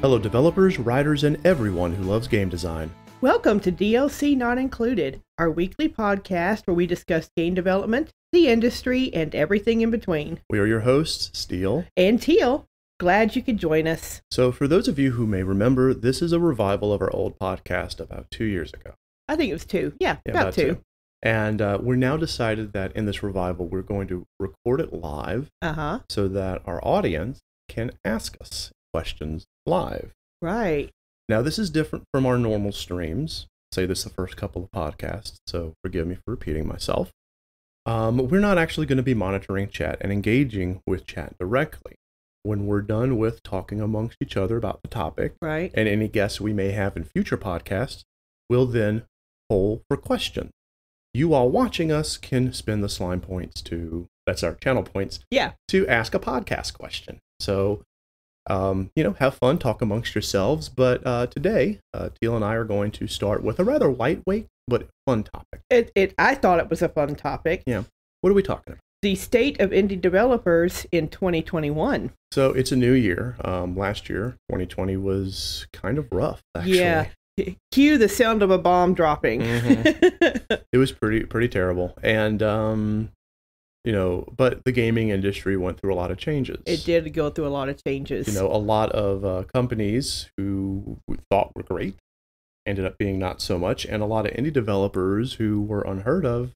Hello developers, writers, and everyone who loves game design. Welcome to DLC Not Included, our weekly podcast where we discuss game development, the industry, and everything in between. We are your hosts, Steele and Teal. Glad you could join us. So for those of you who may remember, this is a revival of our old podcast about 2 years ago. I think it was two. Yeah, about two. And we're now decided that in this revival, we're going to record it live so that our audience can ask us questions live. Right. Now, this is different from our normal streams. Say this the first couple of podcasts, so forgive me for repeating myself. We're not actually going to be monitoring chat and engaging with chat directly. When we're done with talking amongst each other about the topic, right, and any guests we may have in future podcasts, we'll then poll for questions. You all watching us can spend the slime points that's our channel points, to ask a podcast question. So, have fun, talk amongst yourselves. But today, Teal and I are going to start with a rather lightweight but fun topic. I thought it was a fun topic. Yeah. What are we talking about? The state of indie developers in 2021. So it's a new year. Last year, 2020 was kind of rough, actually. Yeah. Cue the sound of a bomb dropping. Mm-hmm. It was pretty terrible. And, but the gaming industry went through a lot of changes. It did go through a lot of changes. A lot of companies who we thought were great ended up being not so much. And a lot of indie developers who were unheard of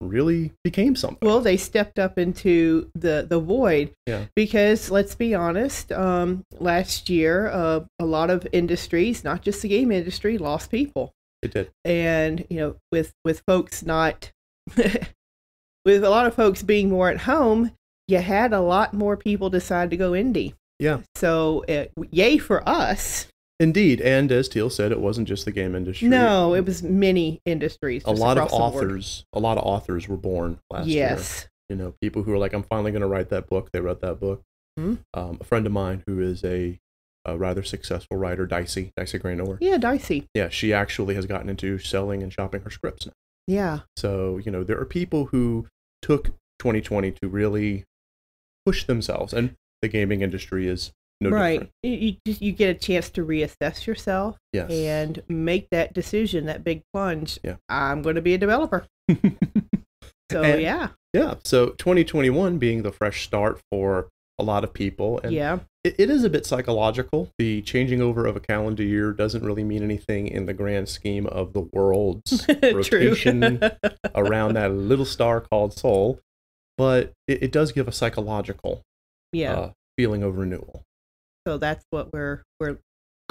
really became something. Well, they stepped up into the void. Yeah. Because let's be honest, last year, a lot of industries, not just the game industry, lost people. It did. And, with folks not, with a lot of folks being more at home, you had a lot more people decide to go indie. Yeah. So, yay for us. Indeed, and as Teal said, it wasn't just the game industry. No, it was many industries. A lot of authors were born last year. People who are like, I'm finally going to write that book. They wrote that book. Mm-hmm. A friend of mine who is a rather successful writer, Dicey Graynor. Yeah, Dicey. Yeah, she actually has gotten into selling and shopping her scripts now. Yeah. So, there are people who took 2020 to really push themselves, and the gaming industry is no different. You get a chance to reassess yourself. Yes. And make that decision, that big plunge. Yeah. I'm going to be a developer. So, yeah. Yeah. So 2021 being the fresh start for a lot of people. And it is a bit psychological. The changing over of a calendar year doesn't really mean anything in the grand scheme of the world's rotation around that little star called Sol. But it does give a psychological feeling of renewal. So that's what we're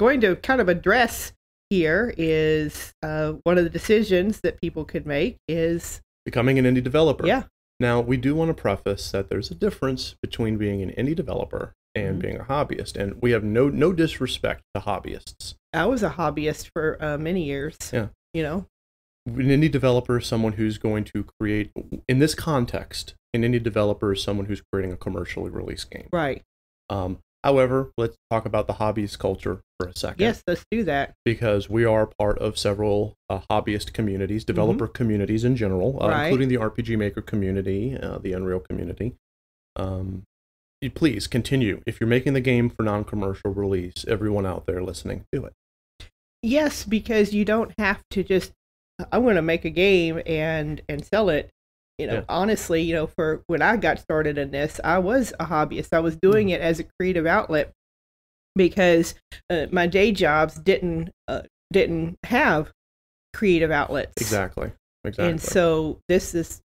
going to kind of address here is one of the decisions that people could make is becoming an indie developer. Yeah. Now, we do want to preface that there's a difference between being an indie developer and being a hobbyist. And we have no disrespect to hobbyists. I was a hobbyist for many years. Yeah. An indie developer is someone who's going to create, in this context, an indie developer is someone who's creating a commercially released game. Right. However, let's talk about the hobbyist culture for a second. Yes, let's do that. Because we are part of several hobbyist communities, developer communities in general, including the RPG Maker community, the Unreal community. Please continue. If you're making the game for non-commercial release, everyone out there listening, do it. Yes, because you don't have to just, I'm going to make a game and sell it. Honestly, for when I got started in this, I was a hobbyist. I was doing it as a creative outlet because my day jobs didn't have creative outlets. Exactly. And so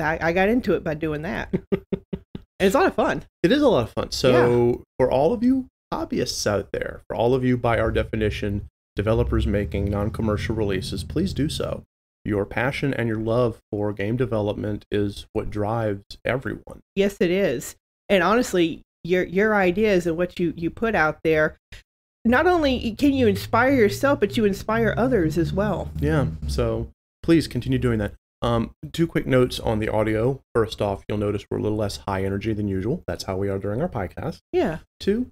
I got into it by doing that. And it's a lot of fun. It is a lot of fun. So for all of you hobbyists out there, for all of you, by our definition, developers making non-commercial releases, please do so. Your passion and your love for game development is what drives everyone. Yes, it is. And honestly, your ideas and what you put out there, not only can you inspire yourself, but you inspire others as well. Yeah. So please continue doing that. 2 quick notes on the audio. First off, you'll notice we're a little less high energy than usual. That's how we are during our podcast. Yeah. 2,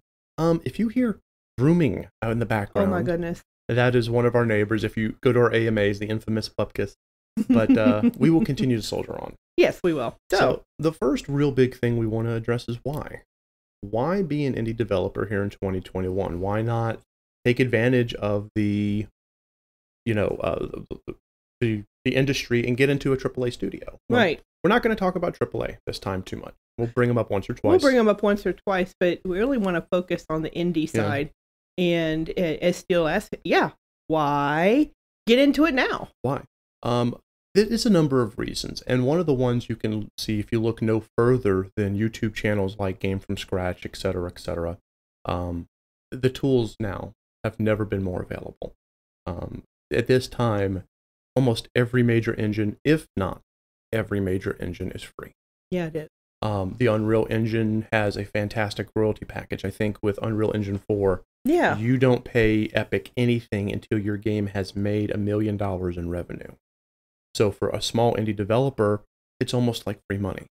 if you hear grooming out in the background. Oh my goodness. That is one of our neighbors. If you go to our AMAs, the infamous Pupkiss. But we will continue to soldier on. Yes, we will. So the first real big thing we want to address is why. Why be an indie developer here in 2021? Why not take advantage of the industry and get into a AAA studio. Well, right. We're not going to talk about AAA this time too much. We'll bring them up once or twice. But we really want to focus on the indie side. And as still as why get into it now? Why? There is a number of reasons, and one of the ones you can see if you look no further than YouTube channels like Game from Scratch, etc., etc. The tools now have never been more available. At this time, almost every major engine, if not every major engine, is free. Yeah, it is. The Unreal Engine has a fantastic royalty package. I think with Unreal Engine 4, you don't pay Epic anything until your game has made $1 million in revenue. So for a small indie developer, it's almost like free money.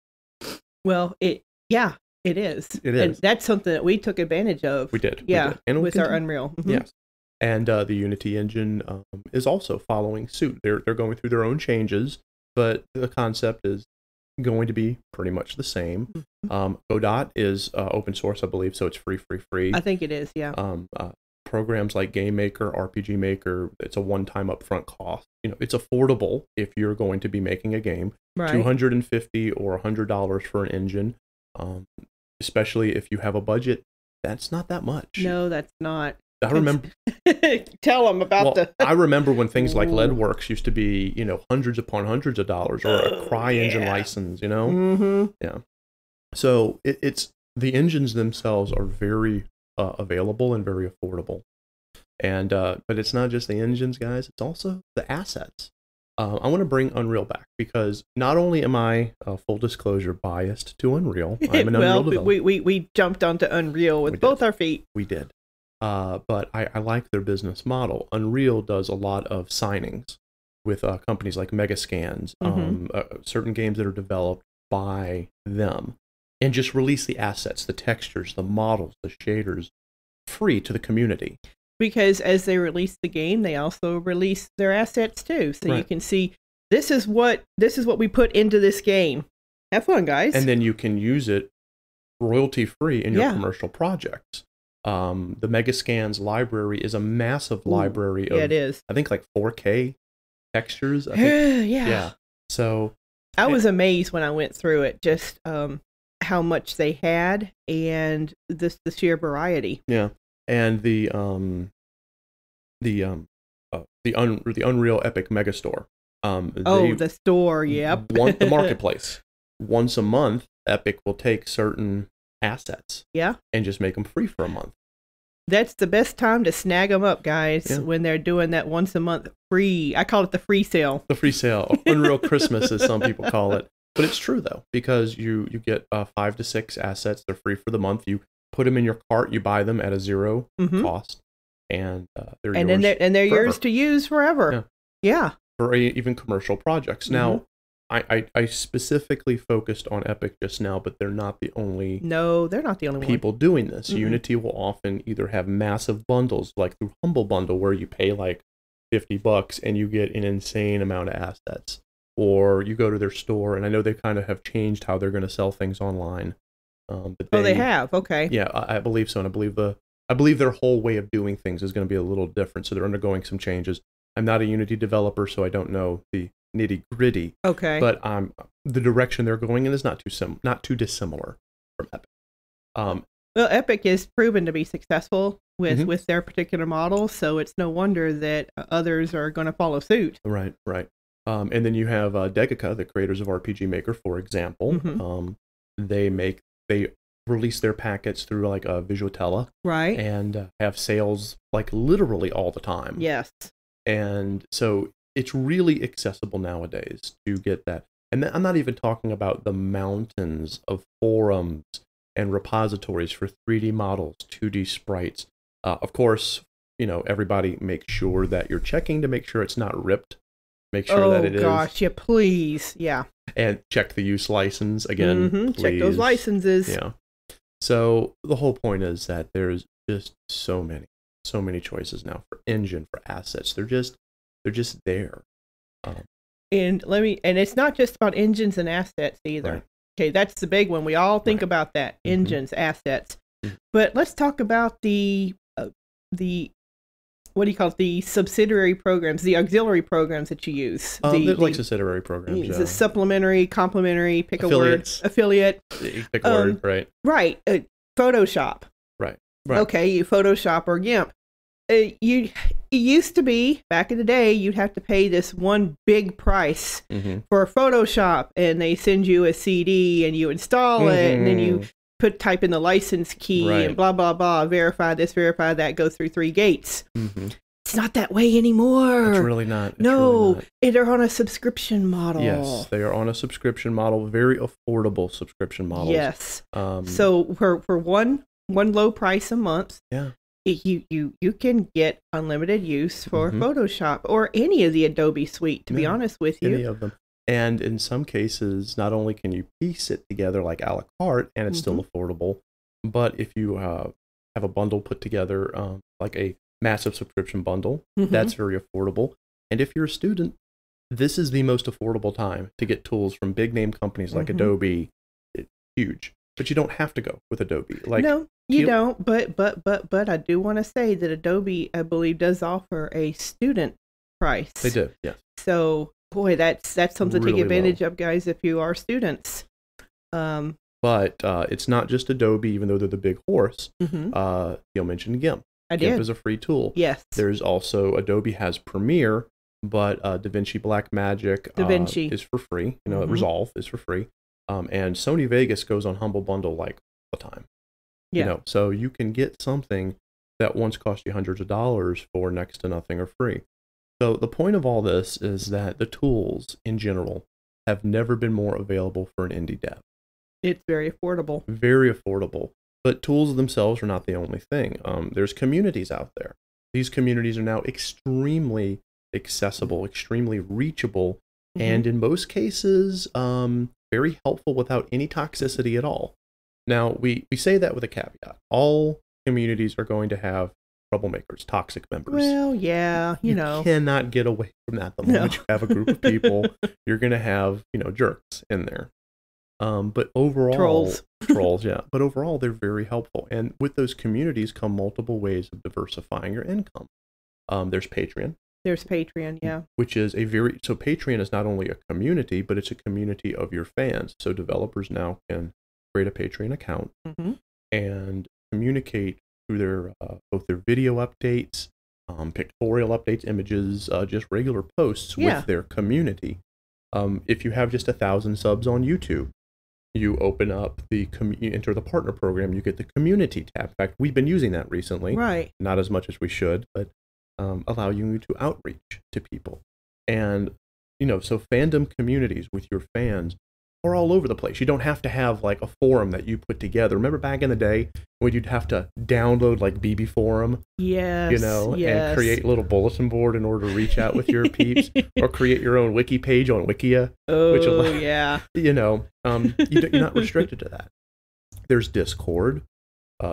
Well, it is. It is. And that's something that we took advantage of. We did. Yeah, we did. And with our Unreal. Mm-hmm. Yes. And the Unity engine is also following suit. They're going through their own changes, but the concept is going to be pretty much the same. Mm-hmm. Godot is open source, I believe, so it's free. I think it is, yeah. Programs like Game Maker, RPG Maker, it's a one-time upfront cost. It's affordable if you're going to be making a game. Right. $250 or $100 for an engine, especially if you have a budget. That's not that much. No, that's not. I remember. Tell them about I remember when things like Leadworks used to be, hundreds upon hundreds of dollars, or a CryEngine license, Mm-hmm. Yeah. So it's the engines themselves are very available and very affordable, and but it's not just the engines, guys. It's also the assets. I want to bring Unreal back because not only am I, full disclosure, biased to Unreal. I'm an Unreal developer. We jumped onto Unreal with both our feet. We did. But I like their business model. Unreal does a lot of signings with companies like Megascans, certain games that are developed by them, and just release the assets, the textures, the models, the shaders, free to the community. Because as they release the game, they also release their assets too, so you can see this is what we put into this game. Have fun, guys! And then you can use it royalty free in your commercial projects. The Megascans library is a massive library of, it is. I think, like 4K textures. I think. Yeah. So I was amazed when I went through it, just how much they had and the sheer variety. Yeah, and the Unreal Epic Megastore. The store. Yep. The marketplace. Once a month, Epic will take certain assets, and just make them free for a month. That's the best time to snag them up, guys, when they're doing that once a month free. I call it the free sale. The free sale. Unreal Christmas, as some people call it. But it's true, though, because you get 5 to 6 assets. They're free for the month. You put them in your cart. You buy them at a zero cost. And they're yours. They're yours to use forever. Yeah. For even commercial projects. Now, I specifically focused on Epic just now, but they're not the only. No, they're not the only people doing this. Unity will often either have massive bundles, like through Humble Bundle, where you pay like $50 and you get an insane amount of assets, or you go to their store, and I know they kind of have changed how they're going to sell things online. But they have. Okay. Yeah, I believe so, and I believe their whole way of doing things is going to be a little different. So they're undergoing some changes. I'm not a Unity developer, so I don't know the nitty-gritty. Okay. But the direction they're going in is not too dissimilar from Epic. Well, Epic is proven to be successful with their particular model, so it's no wonder that others are going to follow suit. Right. And then you have Degica, the creators of RPG Maker, for example. They release their packets through like a Visuatella, right, and have sales like literally all the time. Yes. And so it's really accessible nowadays to get that. And I'm not even talking about the mountains of forums and repositories for 3D models, 2D sprites. Of course, everybody make sure that you're checking to make sure it's not ripped. Make sure that it is. Oh gosh, yeah, please, yeah. And check the use license again. Please. Check those licenses. Yeah. So the whole point is that there's just so many choices now for engine, for assets. They're just there. And it's not just about engines and assets either. Right. Okay, that's the big one. We all think about that, engines, assets. But let's talk about the what do you call it? The subsidiary programs, the auxiliary programs that you use. Like subsidiary programs. The supplementary, complementary, pick Affiliates. a word, affiliate. Pick a word, right? Right. Photoshop. Right. Okay, you Photoshop or GIMP. It used to be back in the day, you'd have to pay this one big price for Photoshop, and they send you a CD and you install it, and then you type in the license key and blah blah blah, verify this, verify that, go through 3 gates. It's not that way anymore. It's really not. They're on a subscription model. Yes, they are on a subscription model, very affordable subscription models. Yes. So for one low price a month, you can get unlimited use for Photoshop or any of the Adobe suite, to be honest with you. Any of them. And in some cases, not only can you piece it together like a la carte and it's still affordable, but if you have a bundle put together, like a massive subscription bundle, that's very affordable. And if you're a student, this is the most affordable time to get tools from big name companies like Adobe. It's huge. But you don't have to go with Adobe. No, you don't. But I do want to say that Adobe, I believe, does offer a student price. They do, yes. So, boy, that's something to take advantage of, guys, if you are students. But it's not just Adobe, even though they're the big horse. You'll mention GIMP. GIMP is a free tool. Yes. There's also, Adobe has Premiere, but DaVinci Blackmagic is for free. Resolve is for free. And Sony Vegas goes on Humble Bundle like all the time. So you can get something that once cost you hundreds of dollars for next to nothing or free. So the point of all this is that the tools in general have never been more available for an indie dev. It's very affordable. Very affordable. But tools themselves are not the only thing. There's communities out there. These communities are now extremely accessible, extremely reachable, and in most cases, very helpful without any toxicity at all. Now, we say that with a caveat. All communities are going to have troublemakers, toxic members. Well, yeah, you cannot get away from that. The moment you have a group of people, you're going to have, jerks in there. But overall, trolls, yeah. But overall, they're very helpful. And with those communities come multiple ways of diversifying your income. There's Patreon. There's Patreon, yeah. Which is so Patreon is not only a community, but it's a community of your fans. So developers now can create a Patreon account and communicate through their both their video updates, pictorial updates, images, just regular posts with their community. If you have just 1,000 subs on YouTube, you open up you enter the partner program, you get the community tab. In fact, we've been using that recently. Right. Not as much as we should, but allow you to outreach to people. And, so fandom communities with your fans are all over the place. You don't have to have like a forum that you put together. Remember back in the day when you'd have to download like BB Forum? Yes. And create a little bulletin board in order to reach out with your peeps, or create your own wiki page on Wikia. Yeah. You're not restricted to that. There's Discord.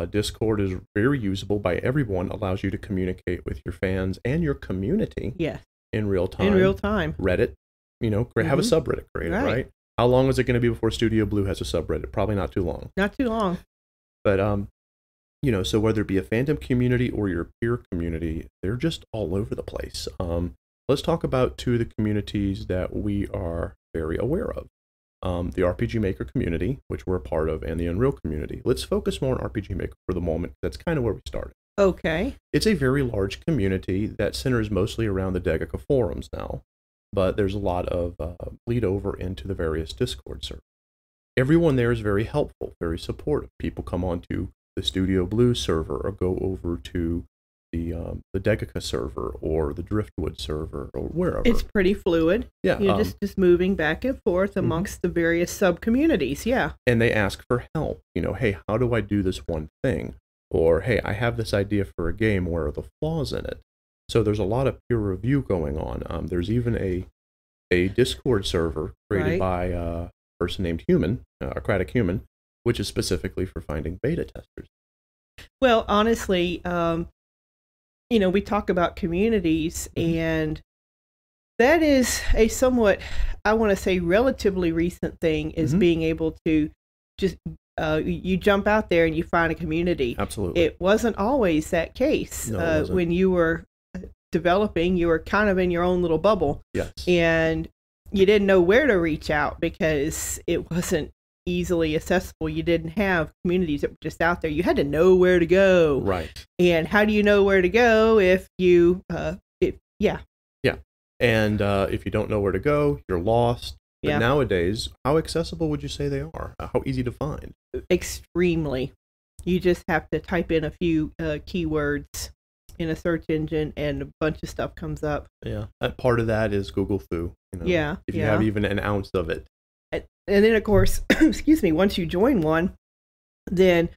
Discord is very usable by everyone, allows you to communicate with your fans and your community in real time. Reddit, have a subreddit created, right? How long is it going to be before Studio Blue has a subreddit? Probably not too long. Not too long. But, so whether it be a fandom community or your peer community, they're just all over the place. Let's talk about two of the communities that we are very aware of. The RPG Maker community, which we're a part of, and the Unreal community. Let's focus more on RPG Maker for the moment. That's kind of where we started. Okay. It's a very large community that centers mostly around the Degica forums now, but there's a lot of bleed over into the various Discord servers. Everyone there is very helpful, very supportive. People come onto the Studio Blue server or go over to the Degica server or the Driftwood server or wherever. It's pretty fluid. Yeah. You're just moving back and forth amongst the various sub-communities, yeah. And they ask for help. Hey, how do I do this one thing? Or, hey, I have this idea for a game. Where are the flaws in it? So there's a lot of peer review going on. There's even a Discord server created by a person named Human, Archeia Human, which is specifically for finding beta testers. Well, honestly, we talk about communities, and that is a somewhat, I want to say, relatively recent thing, is being able to just, you jump out there and you find a community. Absolutely. It wasn't always that case. No, it wasn't. When you were developing, you were kind of in your own little bubble. Yes. And you didn't know where to reach out because it wasn't easily accessible. You didn't have communities that were just out there. You had to know where to go. Right. And how do you know where to go if you, yeah. And if you don't know where to go, you're lost. But yeah. Nowadays, how accessible would you say they are? How easy to find? Extremely. You just have to type in a few keywords in a search engine and a bunch of stuff comes up. Yeah. Part of that is Google Foo. Yeah. If you have even an ounce of it. And then, of course, excuse me, once you join one, then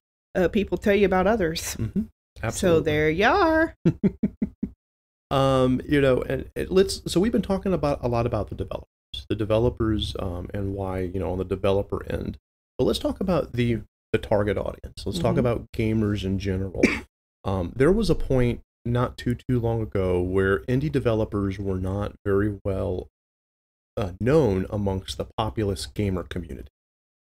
people tell you about others. Mm-hmm. Absolutely. So there you are. And so we've been talking about a lot about the developers, and why, on the developer end. But let's talk about the target audience. Let's talk about gamers in general. There was a point not too long ago where indie developers were not very well known amongst the populous gamer community.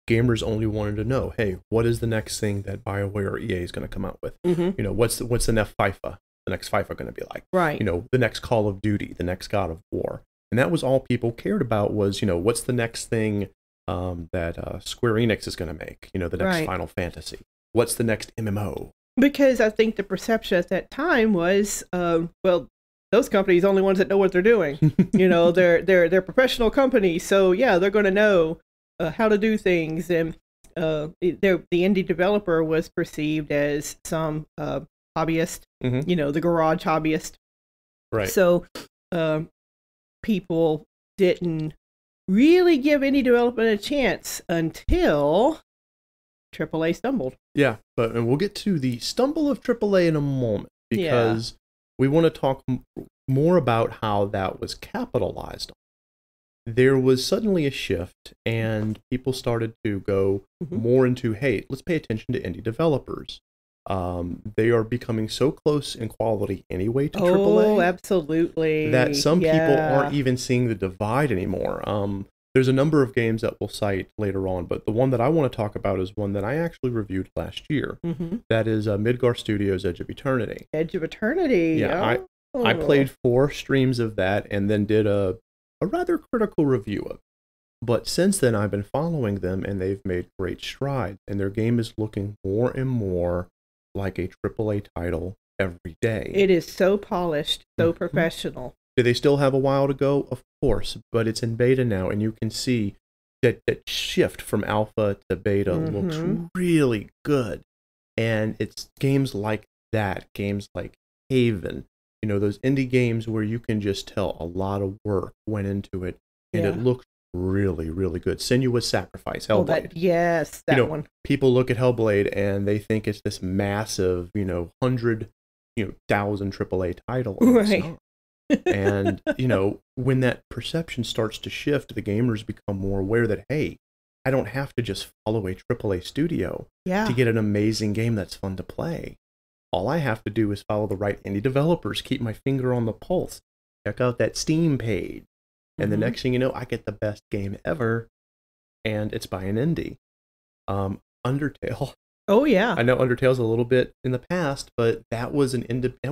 Gamers only wanted to know, hey, what is the next thing that BioWare or EA is going to come out with? What's the next FIFA? The next FIFA going to be like? Right. The next Call of Duty, the next God of War. And that was all people cared about was, what's the next thing that Square Enix is going to make? The next Final Fantasy. What's the next MMO? Because I think the perception at that time was, well, those companies are the only ones that know what they're doing. They're professional companies. So, yeah, they're going to know how to do things. And the indie developer was perceived as some hobbyist, the garage hobbyist. Right. So people didn't really give indie development a chance until AAA stumbled. Yeah, and we'll get to the stumble of AAA in a moment because we want to talk more about how that was capitalized on. There was suddenly a shift and people started to go more into, hey, let's pay attention to indie developers. They are becoming so close in quality anyway to AAA. Oh, absolutely. That some people aren't even seeing the divide anymore. There's a number of games that we'll cite later on, but the one that I want to talk about is one that I actually reviewed last year. That is Midgar Studios' Edge of Eternity. Edge of Eternity. Yeah, I played 4 streams of that and then did a rather critical review of it. But since then, I've been following them, and they've made great strides, and their game is looking more and more like a AAA title every day. It is so polished, so professional. Do they still have a while to go? Of course, but it's in beta now, and you can see that shift from alpha to beta looks really good. And it's games like that, games like Haven, those indie games where you can just tell a lot of work went into it, and it looks really, really good. Senua's Sacrifice, Hellblade. That one. People look at Hellblade and they think it's this massive, 100,000 AAA title. Right. And, when that perception starts to shift, the gamers become more aware that, hey, I don't have to just follow a AAA studio to get an amazing game that's fun to play. All I have to do is follow the right indie developers, keep my finger on the pulse, check out that Steam page. And the next thing you know, I get the best game ever, and it's by an indie. Undertale. Oh yeah. I know Undertale's a little bit in the past, but that was an indie. That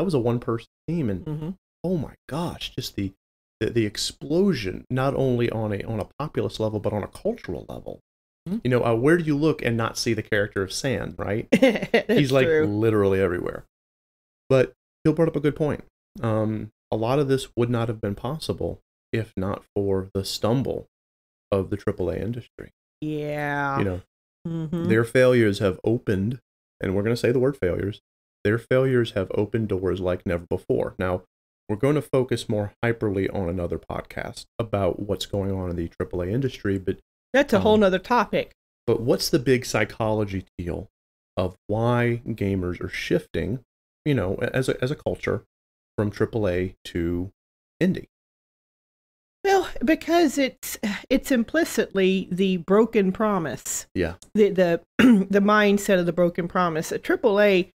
was a one-person team, and oh my gosh, just the explosion, not only on a populace level, but on a cultural level. Where do you look and not see the character of Sand? Right? He's like literally everywhere. But Phil brought up a good point. A lot of this would not have been possible if not for the stumble of the AAA industry. Yeah. Their failures have opened, and we're going to say the word failures, their failures have opened doors like never before. Now, we're going to focus more hyperly on another podcast about what's going on in the AAA industry, but that's a whole nother topic. But what's the big psychology deal of why gamers are shifting, as a culture from AAA to indie? Well, because it's implicitly the broken promise. Yeah. The mindset of the broken promise. A AAA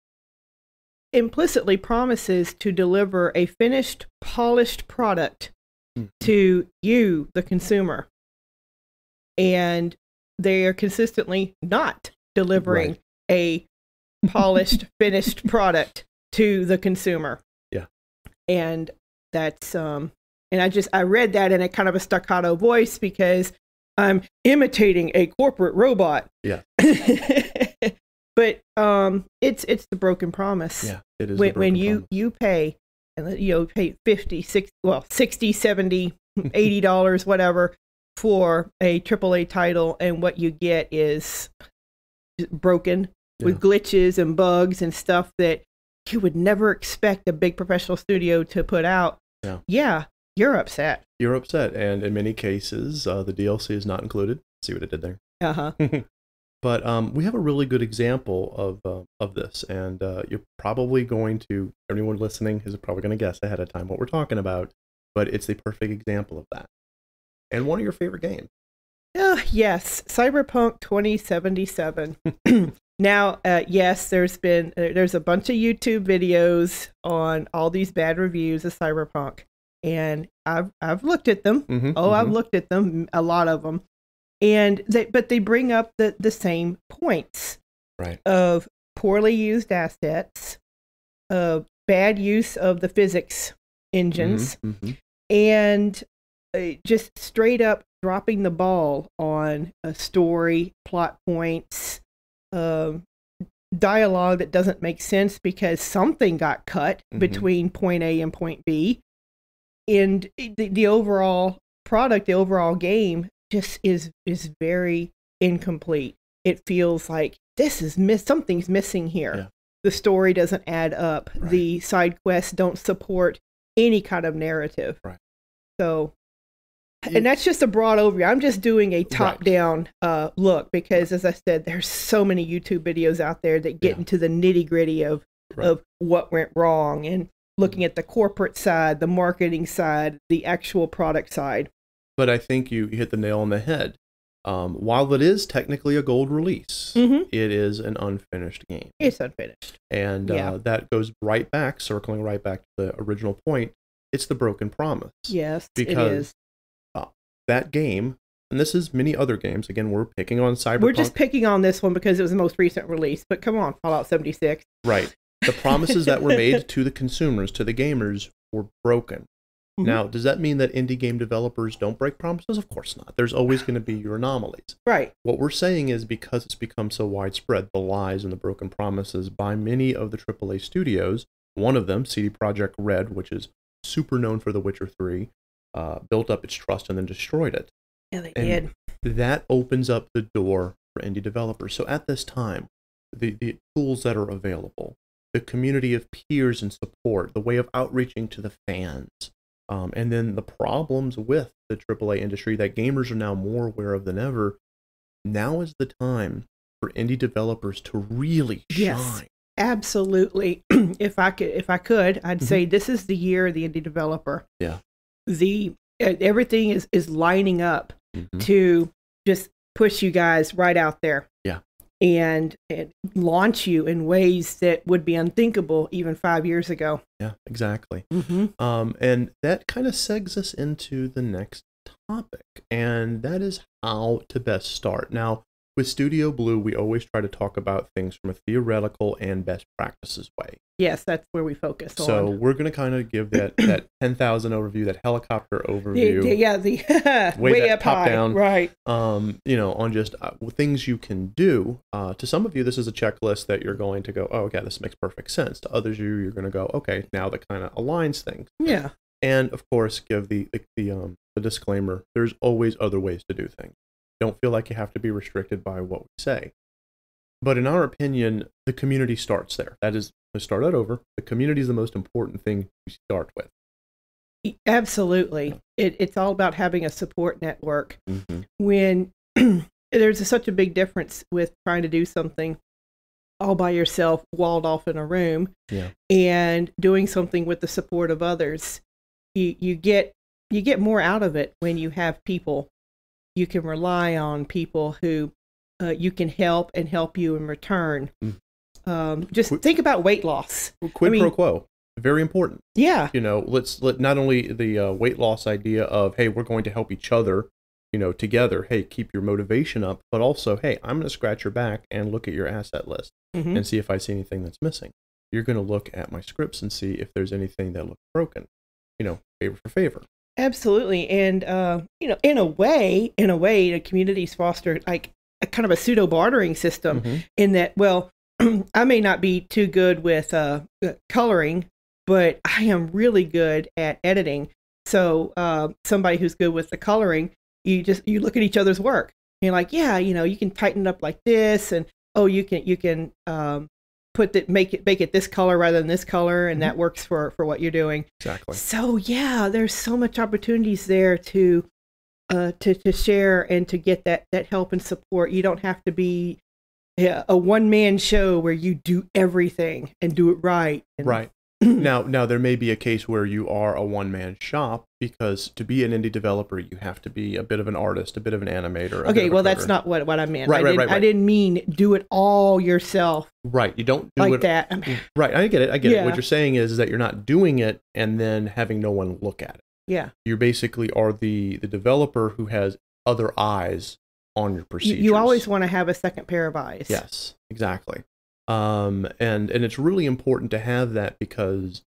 implicitly promises to deliver a finished, polished product to you, the consumer. And they are consistently not delivering a polished, finished product to the consumer. Yeah. And that's and I read that in a kind of a staccato voice because I'm imitating a corporate robot. Yeah. But it's the broken promise. Yeah, it is. When you pay, pay 50, 60, well, 60, 70, $80, whatever, for a AAA title, and what you get is broken with glitches and bugs and stuff that you would never expect a big professional studio to put out. Yeah, you're upset. You're upset, and in many cases, the DLC is not included. See what it did there? Uh-huh. But we have a really good example of this, and you're probably going to, everyone listening is probably going to guess ahead of time what we're talking about, but it's the perfect example of that. And one of your favorite games. Yes, Cyberpunk 2077. Now, yes, there's a bunch of YouTube videos on all these bad reviews of Cyberpunk, and I've looked at them. I've looked at them, a lot of them. And they bring up the same points, right? Of poorly used assets, of bad use of the physics engines, and just straight up dropping the ball on a story, plot points, dialogue that doesn't make sense because something got cut between point A and point B, and the overall product, the overall game, just is very incomplete. It feels like something's missing here. Yeah. The story doesn't add up. Right. The side quests don't support any kind of narrative. Right. So, and that's just a broad overview. I'm just doing a top-down look because, as I said, there's so many YouTube videos out there that get into the nitty-gritty of what went wrong, and looking at the corporate side, the marketing side, the actual product side. But I think you hit the nail on the head. While it is technically a gold release, it is an unfinished game. It's unfinished. And that goes circling right back to the original point. It's the broken promise. Yes, because it is. That game, and this is many other games, again, we're picking on Cyberpunk. We're just picking on this one because it was the most recent release. But come on, Fallout 76. Right. The promises that were made to the consumers, to the gamers, were broken. Now, does that mean that indie game developers don't break promises? Of course not. There's always going to be your anomalies. Right. What we're saying is because it's become so widespread, the lies and the broken promises by many of the AAA studios, one of them, CD Projekt Red, which is super known for The Witcher 3, built up its trust and then destroyed it. Yeah, they did. That opens up the door for indie developers. So at this time, the tools that are available, the community of peers and support, the way of outreaching to the fans, and then the problems with the AAA industry that gamers are now more aware of than ever. Now is the time for indie developers to really shine. Yes, absolutely. If I could, I'd say this is the year of the indie developer. Yeah. Everything is lining up to just push you guys right out there. Yeah. And launch you in ways that would be unthinkable even 5 years ago. Yeah, exactly. And that kind of segs us into the next topic, and that is how to best start. Now, with Studio Blue, we always try to talk about things from a theoretical and best practices way. Yes, that's where we focus on. So we're going to kind of give that 10,000 overview, that helicopter overview. The way up top high, down, right? On just things you can do. To some of you, this is a checklist that you're going to go, oh, okay, this makes perfect sense. To others, you're going to go, okay, now that kind of aligns things. Yeah. And of course, give the disclaimer: there's always other ways to do things. Don't feel like you have to be restricted by what we say. But in our opinion, the community starts there. That is, let's start that over. The community is the most important thing you start with. Absolutely. It's all about having a support network. When there's such a big difference with trying to do something all by yourself, walled off in a room, and doing something with the support of others. You get more out of it when you have people. You can rely on people who you can help and help you in return. Just think about weight loss. Quid pro quo. Very important. Yeah. Let's let not only the weight loss idea of, hey, we're going to help each other, together. Hey, keep your motivation up. But also, hey, I'm going to scratch your back and look at your asset list and see if I see anything that's missing. you're going to look at my scripts and see if there's anything that looks broken. Favor for favor. Absolutely. And, in a way, the community's fostered like a kind of a pseudo bartering system in that, well, I may not be too good with coloring, but I am really good at editing. So somebody who's good with the coloring, you look at each other's work. And you're like, yeah, you can tighten it up like this, and you can make it this color rather than this color, and that works for what you're doing. Exactly. So yeah, there's so much opportunities there to share and to get that help and support. You don't have to be a one-man show where you do everything and do it right. Right. Now there may be a case where you are a one-man shop, because to be an indie developer, you have to be a bit of an artist, a bit of an animator. Okay, well, that's not what I meant. Right. I didn't mean do it all yourself. Right. You don't do like it that. Right. I get it. Yeah. What you're saying is that you're not doing it and then having no one look at it. Yeah. You basically are the developer who has other eyes on your procedures. You always want to have a second pair of eyes. Yes, exactly. And it's really important to have that, because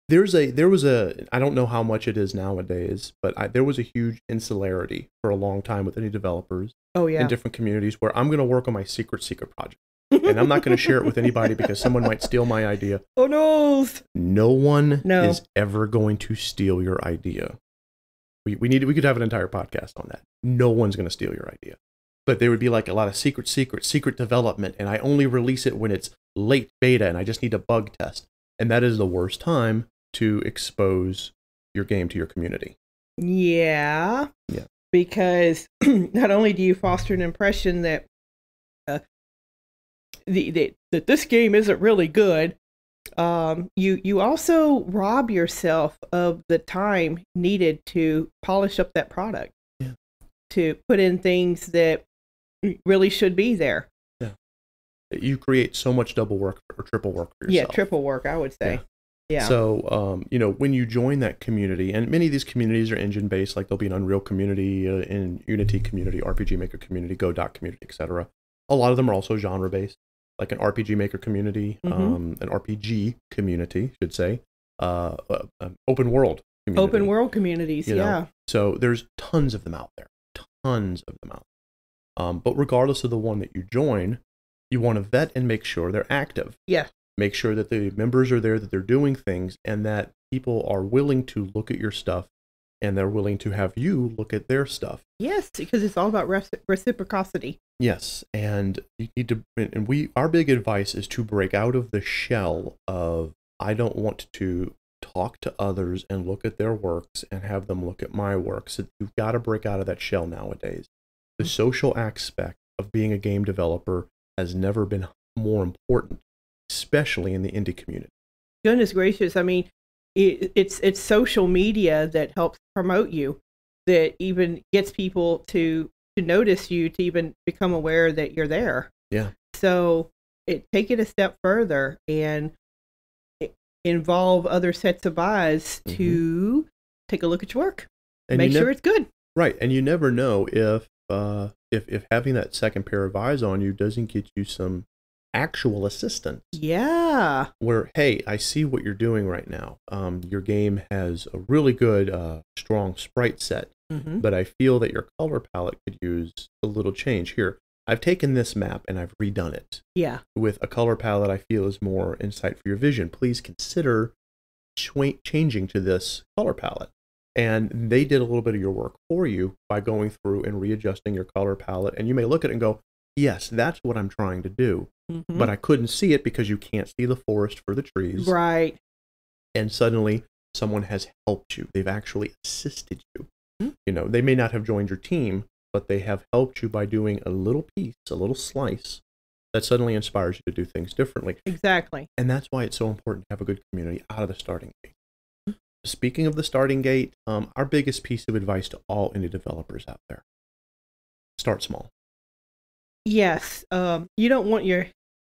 there was a I don't know how much it is nowadays, but there was a huge insularity for a long time with any developers. Oh yeah. In different communities, where I'm going to work on my secret project, and I'm not going to share it with anybody because someone might steal my idea. Oh no! No one is ever going to steal your idea. We could have an entire podcast on that. No one's going to steal your idea. But there would be like a lot of secret development, and I only release it when it's late beta and I just need a bug test. And that is the worst time to expose your game to your community. Yeah. Yeah. Because not only do you foster an impression that that this game isn't really good, you also rob yourself of the time needed to polish up that product. Yeah. To put in things that really should be there. Yeah. You create so much double work or triple work for yourself. Yeah, triple work, I would say. Yeah. So, when you join that community, and many of these communities are engine-based, like there'll be an Unreal community, an Unity community, RPG Maker community, Godot community, etc. A lot of them are also genre-based, like an RPG Maker community, an RPG community, I should say, open world community. Open world communities, yeah. So there's tons of them out there. But regardless of the one that you join, you want to vet and make sure they're active. Yeah. Make sure that the members are there, that they're doing things, and that people are willing to look at your stuff, and they're willing to have you look at their stuff. Yes, because it's all about reciprocity. Yes, and you need to. And our big advice is to break out of the shell of, I don't want to talk to others and look at their works and have them look at my works. So you've got to break out of that shell nowadays. The social aspect of being a game developer has never been more important, especially in the indie community. Goodness gracious. I mean, it's social media that helps promote you, that even gets people to notice you, to even become aware that you're there. Yeah. So take it a step further and involve other sets of eyes to take a look at your work and make sure it's good. Right. And you never know if having that second pair of eyes on you doesn't get you some actual assistance. Yeah. Where, hey, I see what you're doing right now. Your game has a really good, strong sprite set, but I feel that your color palette could use a little change. Here, I've taken this map and I've redone it. Yeah. With a color palette I feel is more insight for your vision. Please consider changing to this color palette. And they did a little bit of your work for you by going through and readjusting your color palette. And you may look at it and go, yes, that's what I'm trying to do. But I couldn't see it because you can't see the forest for the trees. Right. And suddenly someone has helped you. They've actually assisted you. They may not have joined your team, but they have helped you by doing a little piece, a little slice that suddenly inspires you to do things differently. Exactly. And that's why it's so important to have a good community out of the starting gate. Speaking of the starting gate, our biggest piece of advice to all indie developers out there: start small. Yes. You don't want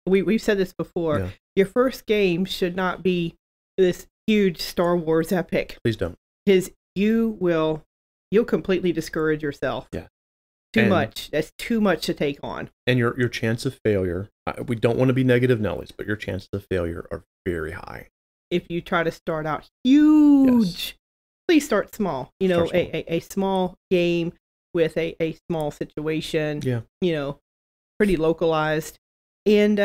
we've said this before. Yeah. Your first game should not be this huge Star Wars epic. Please don't. Because you'll completely discourage yourself. Yeah. Too much. That's too much to take on. And your chance of failure, we don't want to be negative Nellies, but your chances of failure are very high. If you try to start out huge, please start small. A small game with a small situation, pretty localized. And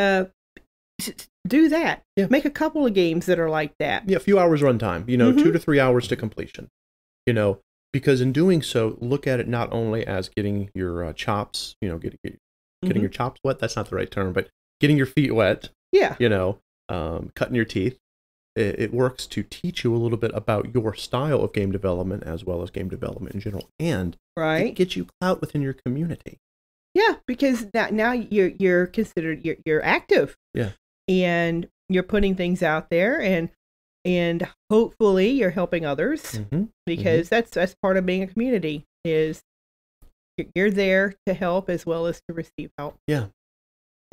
do that. Yeah. Make a couple of games that are like that. Yeah, a few hours runtime, 2 to 3 hours to completion. Because in doing so, look at it not only as getting your chops, getting your chops wet. That's not the right term, but getting your feet wet. Yeah. Cutting your teeth. It works to teach you a little bit about your style of game development as well as game development in general, and it gets you clout within your community. Yeah, because now you're considered you're active. Yeah, and you're putting things out there, and hopefully you're helping others, because that's part of being a community, is you're there to help as well as to receive help. Yeah.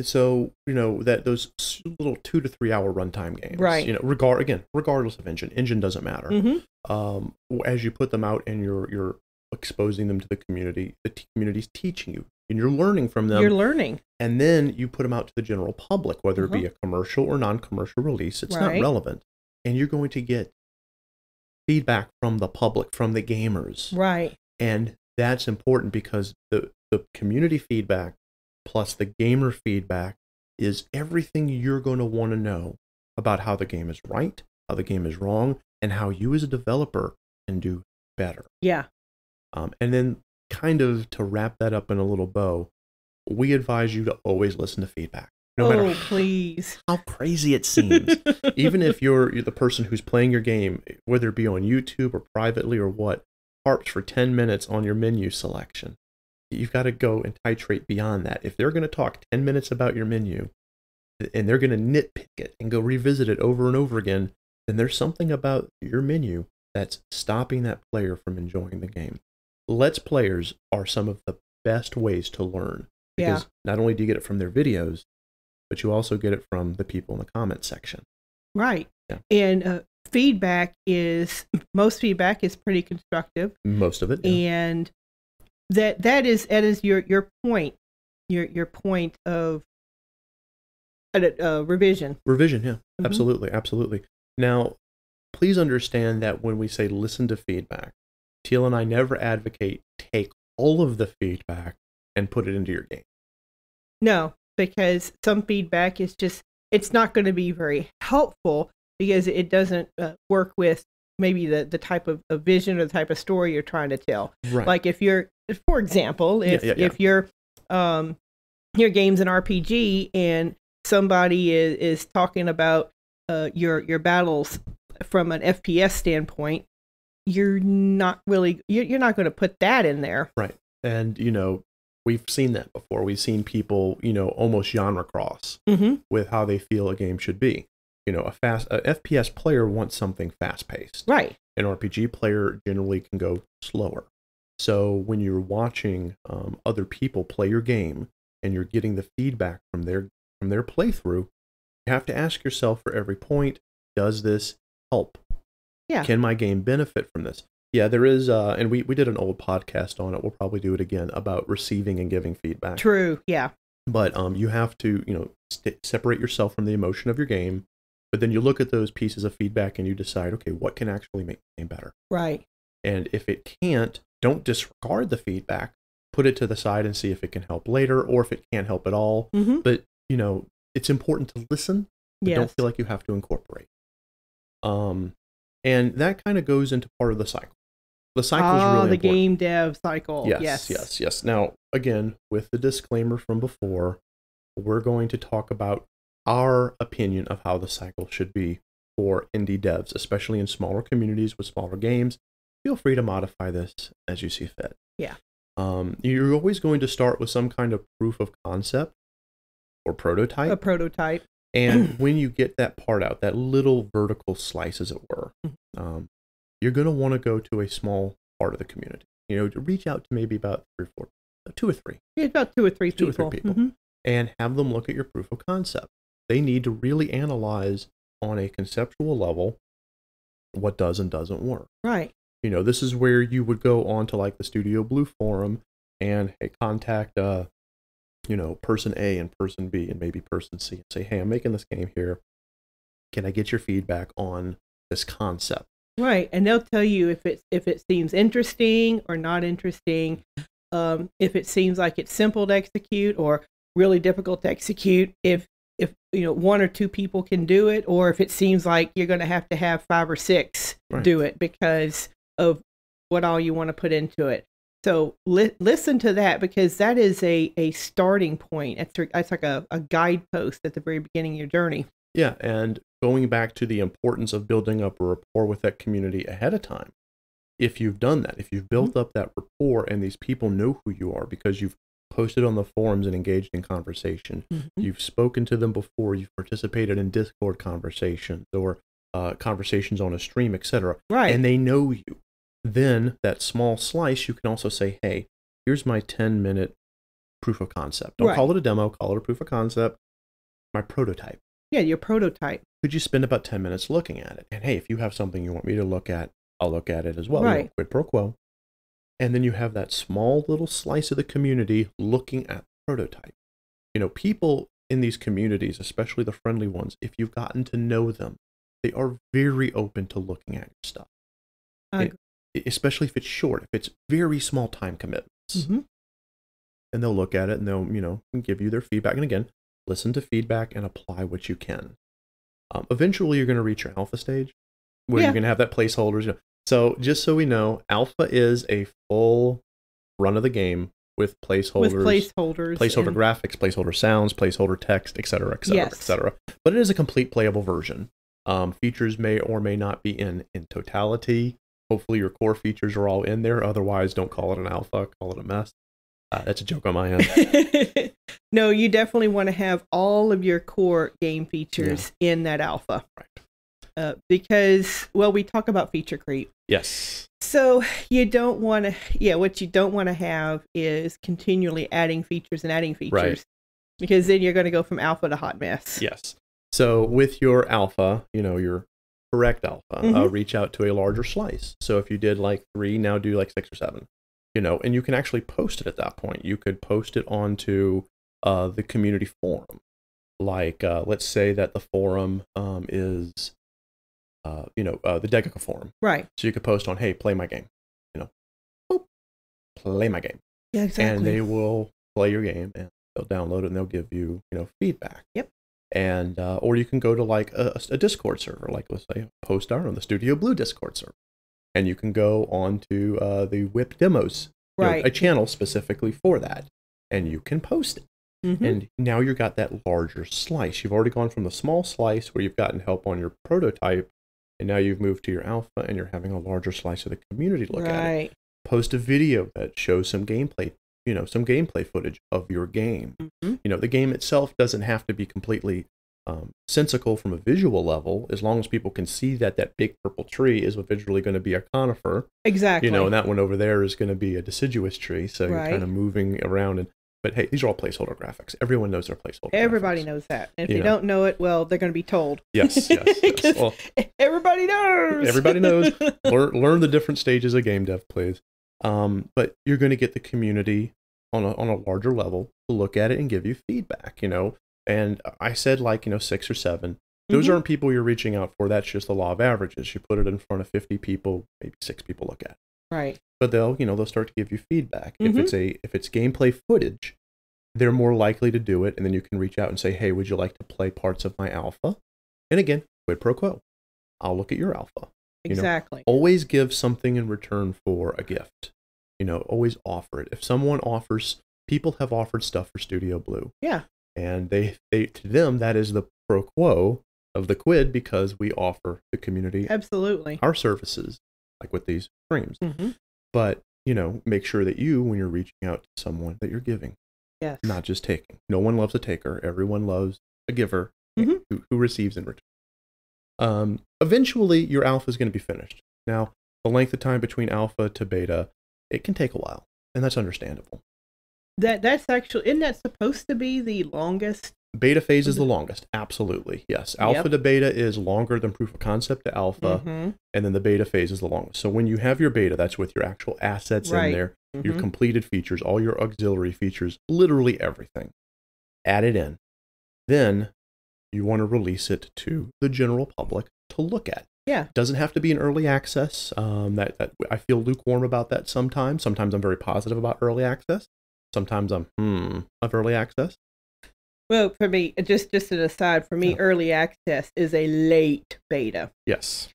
So, that those little 2 to 3 hour runtime games, right? Regardless of engine doesn't matter. As you put them out and you're exposing them to the community's teaching you, and you're learning from them. You're learning, and then you put them out to the general public, whether it be a commercial or non-commercial release. It's not relevant. And you're going to get feedback from the public, from the gamers. Right. And that's important, because the community feedback plus the gamer feedback is everything you're going to want to know about how the game is right, how the game is wrong, and how you as a developer can do better. Yeah. And then kind of to wrap that up in a little bow, we advise you to always listen to feedback. No matter please. How crazy it seems. Even if you're the person who's playing your game, whether it be on YouTube or privately or what, harps for 10 minutes on your menu selection. You've got to go and titrate beyond that. If they're going to talk 10 minutes about your menu and they're going to nitpick it and go revisit it over and over again, then there's something about your menu that's stopping that player from enjoying the game. Let's Players are some of the best ways to learn, because not only do you get it from their videos, but you also get it from the people in the comment section. Right. Yeah. And most feedback is pretty constructive. Most of it. Yeah. And that is your point. Your point of revision. Revision, yeah. Absolutely. Now, please understand that when we say listen to feedback, Teal and I never advocate take all of the feedback and put it into your game. No, because some feedback is it's not going to be very helpful, because it doesn't work with maybe the type of vision or the type of story you're trying to tell. Right. Like if you're, for example, if your game's an RPG and somebody is talking about your battles from an FPS standpoint, you're not going to put that in there. Right. And we've seen that before. We've seen people, almost genre cross with how they feel a game should be. A FPS player wants something fast paced. Right. An RPG player generally can go slower. So when you're watching other people play your game and you're getting the feedback from their playthrough, you have to ask yourself for every point, does this help? Yeah. Can my game benefit from this? Yeah, there is, and we did an old podcast on it. We'll probably do it again about receiving and giving feedback. True, yeah. But you have to, separate yourself from the emotion of your game. But then you look at those pieces of feedback and you decide, okay, what can actually make the game better? Right. And if it can't, don't disregard the feedback. Put it to the side and see if it can help later, or if it can't help at all. But it's important to listen. But don't feel like you have to incorporate. And that kind of goes into part of the cycle. The cycle is really important. The game dev cycle. Yes. Now, again, with the disclaimer from before, we're going to talk about our opinion of how the cycle should be for indie devs, especially in smaller communities with smaller games. Feel free to modify this as you see fit. Yeah. You're always going to start with some kind of proof of concept or prototype. A prototype. And when you get that part out, that little vertical slice, as it were, you're going to want to go to a small part of the community. To reach out to maybe about 2 or 3. Yeah, about 2 or 3 people. 2 or 3 people. And have them look at your proof of concept. They need to really analyze on a conceptual level what does and doesn't work. Right. This is where you would go on to like the Studio Blue forum and hey, contact person A and person B and maybe person C and say, hey, I'm making this game here. Can I get your feedback on this concept? Right, and they'll tell you if it seems interesting or not interesting, if it seems like it's simple to execute or really difficult to execute, if one or two people can do it, or if it seems like you're going to have 5 or 6 do it because of what all you want to put into it. So listen to that, because that is a starting point. It's like a guidepost at the very beginning of your journey. Yeah, and going back to the importance of building up a rapport with that community ahead of time. If you've done that, if you've built up that rapport and these people know who you are because you've posted on the forums and engaged in conversation, you've spoken to them before, you've participated in Discord conversations or conversations on a stream, etc. Right. And they know you. Then that small slice, you can also say, hey, here's my 10-minute proof of concept. Don't call it a demo, call it a proof of concept. My prototype. Yeah, your prototype. Could you spend about 10 minutes looking at it? And hey, if you have something you want me to look at, I'll look at it as well. Right. Quid pro quo. And then you have that small little slice of the community looking at the prototype. People in these communities, especially the friendly ones, if you've gotten to know them, they are very open to looking at your stuff. Especially if it's short, if it's very small time commitments. And they'll look at it and they'll, give you their feedback. And again, listen to feedback and apply what you can. Eventually, you're going to reach your alpha stage where you're going to have that placeholders. So just so we know, alpha is a full run of the game with placeholders. Placeholder graphics, placeholder sounds, placeholder text, etc., etc., etc. But it is a complete playable version. Features may or may not be in totality. Hopefully your core features are all in there. Otherwise, don't call it an alpha, call it a mess. That's a joke on my end. No, you definitely want to have all of your core game features in that alpha. Right. Because, we talk about feature creep. Yes. So you don't want to, what you don't want to have is continually adding features. Right. Because then you're going to go from alpha to hot mess. Yes. So with your alpha, your correct alpha, reach out to a larger slice. So if you did like 3, now do like 6 or 7. And you can actually post it at that point. You could post it onto the community forum. Like, let's say that the forum is, the Degica forum. Right. So you could post on, hey, play my game. Boop, play my game. Yeah, exactly. And they will play your game and they'll download it and they'll give you, feedback. Yep. And, or you can go to like a Discord server, like let's say post our on the Studio Blue Discord server. And you can go on to the Whip Demos, a channel specifically for that. And you can post it. And now you've got that larger slice. You've already gone from the small slice where you've gotten help on your prototype. And now you've moved to your alpha and you're having a larger slice of the community to look at it. Post a video that shows some gameplay, some gameplay footage of your game. The game itself doesn't have to be completely sensical from a visual level, as long as people can see that big purple tree is visually going to be a conifer. Exactly. And that one over there is going to be a deciduous tree. So you're kind of moving around. But hey, these are all placeholder graphics. Everyone knows their placeholder Everybody graphics. knows that. And if they don't know it, well, they're going to be told. Yes. Well, everybody knows. Everybody knows. Learn the different stages of game dev, please. But you're going to get the community on a larger level to look at it and give you feedback, And I said 6 or 7. Those aren't people you're reaching out for. That's just the law of averages. You put it in front of 50 people, maybe 6 people look at it. Right. But they'll start to give you feedback. If it's gameplay footage, they're more likely to do it, and then you can reach out and say, hey, would you like to play parts of my alpha? And again, quid pro quo. I'll look at your alpha. Exactly. Always give something in return for a gift. Always offer it. If someone offers, people have offered stuff for Studio Blue. Yeah. And they to them, that is the pro quo of the quid, because we offer the community our services, like with these streams. But, make sure that when you're reaching out to someone, that you're giving. Yes. Not just taking. No one loves a taker. Everyone loves a giver who receives in return. Eventually, your alpha is going to be finished. Now, the length of time between alpha to beta, it can take a while, and that's understandable. That's actually, isn't that supposed to be the longest Beta phase is the longest. Absolutely. Yes. Alpha to beta is longer than proof of concept to alpha. And then the beta phase is the longest. So when you have your beta, that's with your actual assets in there, your completed features, all your auxiliary features, literally everything. Add it in. Then you want to release it to the general public to look at. Yeah. It doesn't have to be an early access. That I feel lukewarm about that sometimes. Sometimes I'm very positive about early access. Sometimes I'm of early access. Well, for me, just an aside, for me, early access is a late beta. Yes.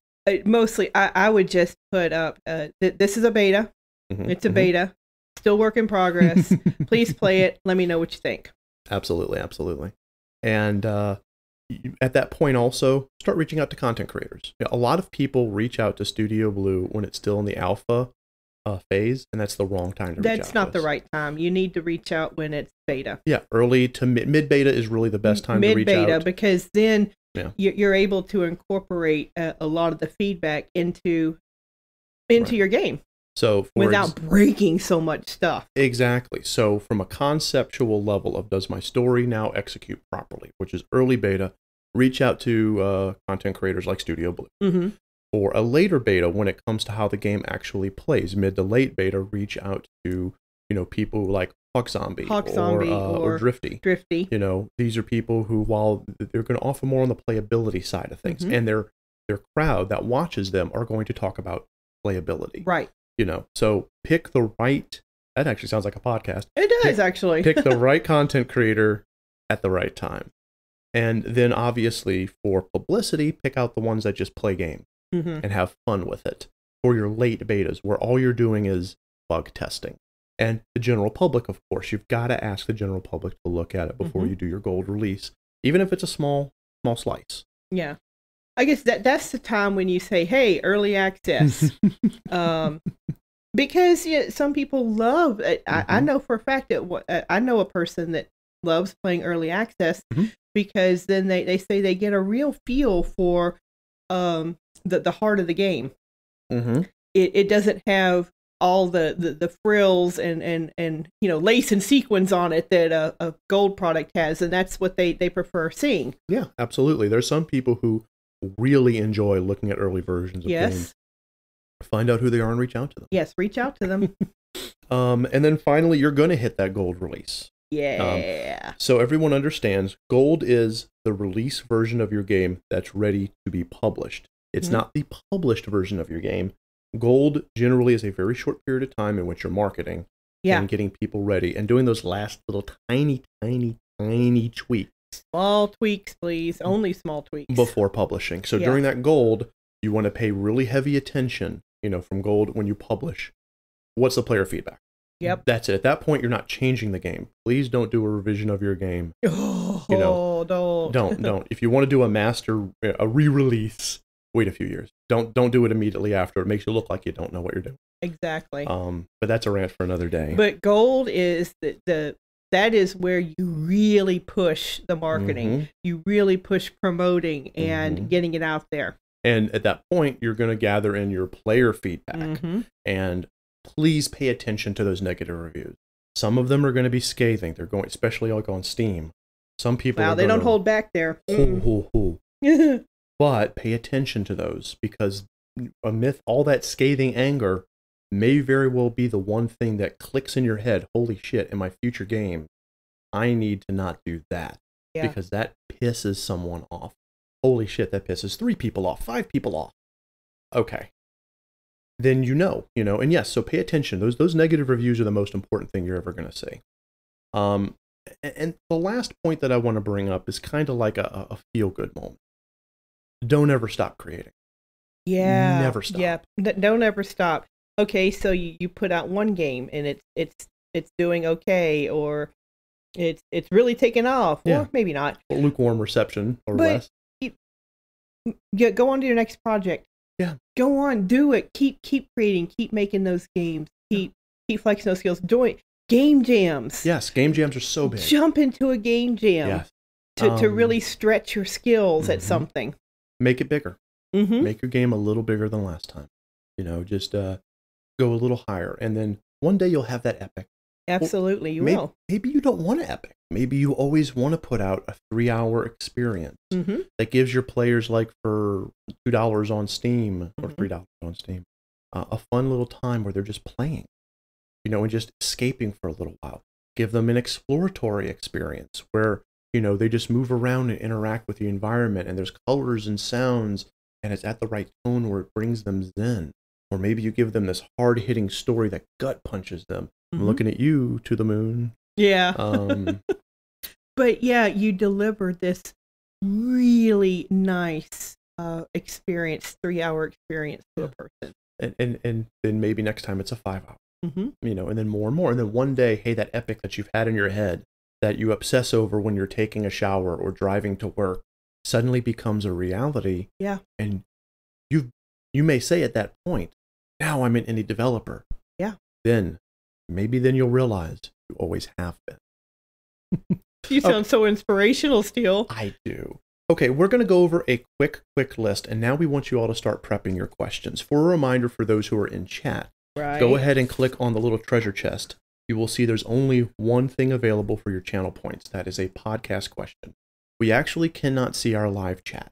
Mostly, I would just put up, this is a beta. It's a beta. Still work in progress. Please play it. Let me know what you think. Absolutely, absolutely. And at that point also, start reaching out to content creators. A lot of people reach out to Studio Blue when it's still in the alpha phase, and that's the wrong time to reach out. That's not the right time. You need to reach out when it's beta. Yeah, early to mid-beta is really the best time to reach out. Mid-beta, because then you're able to incorporate a lot of the feedback into your game. So without breaking so much stuff. Exactly. So from a conceptual level of does my story now execute properly, which is early beta, reach out to content creators like Studio Blue. For a later beta, when it comes to how the game actually plays, mid to late beta, reach out to people like Hawk Zombie or Drifty. These are people who, while they're going to offer more on the playability side of things, and their crowd that watches them are going to talk about playability. Right. So pick the right. That actually sounds like a podcast. It does actually. Pick the right content creator at the right time, and then obviously for publicity, pick out the ones that just play games. And have fun with it. For your late betas, where all you're doing is bug testing. And the general public, of course, you've got to ask the general public to look at it before you do your gold release, even if it's a small slice. Yeah. I guess that's the time when you say, hey, early access. Because some people love it. I know for a fact that I know a person that loves playing early access because then they say they get a real feel for the heart of the game. It doesn't have all the frills and lace and sequins on it that a gold product has, and that's what they prefer seeing. Yeah, absolutely. There's some people who really enjoy looking at early versions of games. Find out who they are and reach out to them. Yes, reach out to them. And then finally, you're going to hit that gold release. Yeah. So everyone understands, gold is the release version of your game that's ready to be published. It's not the published version of your game. Gold generally is a very short period of time in which you're marketing and getting people ready and doing those last little tiny tweaks. Small tweaks, please. Only small tweaks. Before publishing. So during that gold, you want to pay really heavy attention, from gold when you publish. What's the player feedback? Yep. That's it. At that point, you're not changing the game. Please don't do a revision of your game. Don't. If you want to do a re-release, wait a few years. Don't do it immediately after. It makes you look like you don't know what you're doing. Exactly. But that's a rant for another day. But gold is that is where you really push the marketing. You really push promoting and getting it out there. And at that point, you're going to gather in your player feedback. And please pay attention to those negative reviews. Some of them are going to be scathing. They're going, especially like on Steam. Some people they don't hold back there. But pay attention to those, because amidst all that scathing anger may very well be the one thing that clicks in your head. Holy shit, in my future game, I need to not do that. Because that pisses someone off. Holy shit, that pisses 3 people off, 5 people off. Okay. Then and yes, so pay attention. Those negative reviews are the most important thing you're ever going to see. And the last point that I want to bring up is kind of like a feel-good moment. Don't ever stop creating. Yeah. Never stop. Yeah. Don't ever stop. Okay, so you put out one game and it's doing okay, or it's really taking off, or maybe not. Lukewarm reception or less. Go on to your next project. Yeah. Go on, do it. Keep creating. Keep making those games. Keep flexing those skills. Join game jams. Yes, game jams are so big. Jump into a game jam to really stretch your skills at something. Make it bigger. Make your game a little bigger than last time. Just go a little higher, and then one day you'll have that epic. Absolutely, you will. Maybe you don't want an epic. Maybe you always want to put out a 3-hour experience that gives your players, like for $2 on Steam or $3 on Steam, a fun little time where they're just playing, and just escaping for a little while. Give them an exploratory experience where, they just move around and interact with the environment, and there's colors and sounds, and it's at the right tone where it brings them zen. Or maybe you give them this hard-hitting story that gut punches them. I'm looking at you, To the Moon. Yeah. But yeah, you delivered this really nice experience, 3-hour experience to a person. And then maybe next time it's a 5-hour. And then more and more. And then one day, hey, that epic that you've had in your head that you obsess over when you're taking a shower or driving to work suddenly becomes a reality. Yeah. And you may say at that point, now I'm an indie developer. Yeah. Then you'll realize you always have been. You sound so inspirational, Steele. I do. Okay, we're going to go over a quick list, and now we want you all to start prepping your questions. For a reminder for those who are in chat, go ahead and click on the little treasure chest. You will see there's only one thing available for your channel points. That is a podcast question. We actually cannot see our live chat.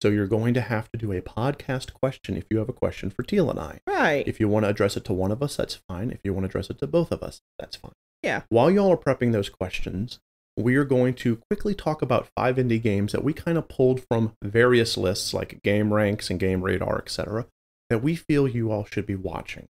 So you're going to have to do a podcast question if you have a question for Teal and I. Right. If you want to address it to one of us, that's fine. If you want to address it to both of us, that's fine. Yeah. While y'all are prepping those questions, we are going to quickly talk about 5 indie games that we kind of pulled from various lists like Game Ranks and Game Radar, etc., that we feel you all should be watching.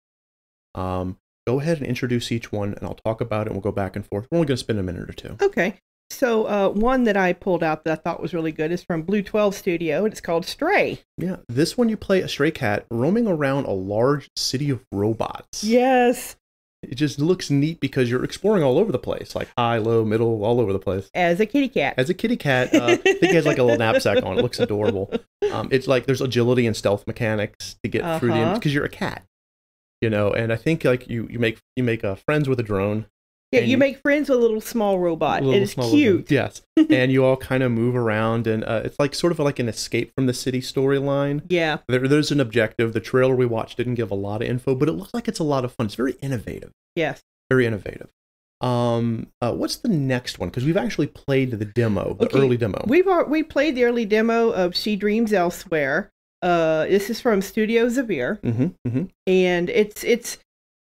Go ahead and introduce each one, and I'll talk about it, and we'll go back and forth. We're only going to spend a minute or two. Okay. So one that I pulled out that I thought was really good is from Blue 12 Studio, and it's called Stray. Yeah, this one you play a stray cat roaming around a large city of robots. Yes. It just looks neat because you're exploring all over the place, like high, low, middle, all over the place. As a kitty cat. I think he has like a little knapsack on. It looks adorable. It's like there's agility and stealth mechanics to get through the because you're a cat. And I think like you make friends with a drone. Yeah, you make friends with a little small robot. It is cute. Yes. And you all kind of move around, and it's like sort of like an escape from the city storyline. Yeah. There's an objective. The trailer we watched didn't give a lot of info, but it looks like it's a lot of fun. It's very innovative. Yes. Very innovative. What's the next one? Because we've actually played the demo, the early demo. We played the early demo of She Dreams Elsewhere. This is from Studio Zavir, and it's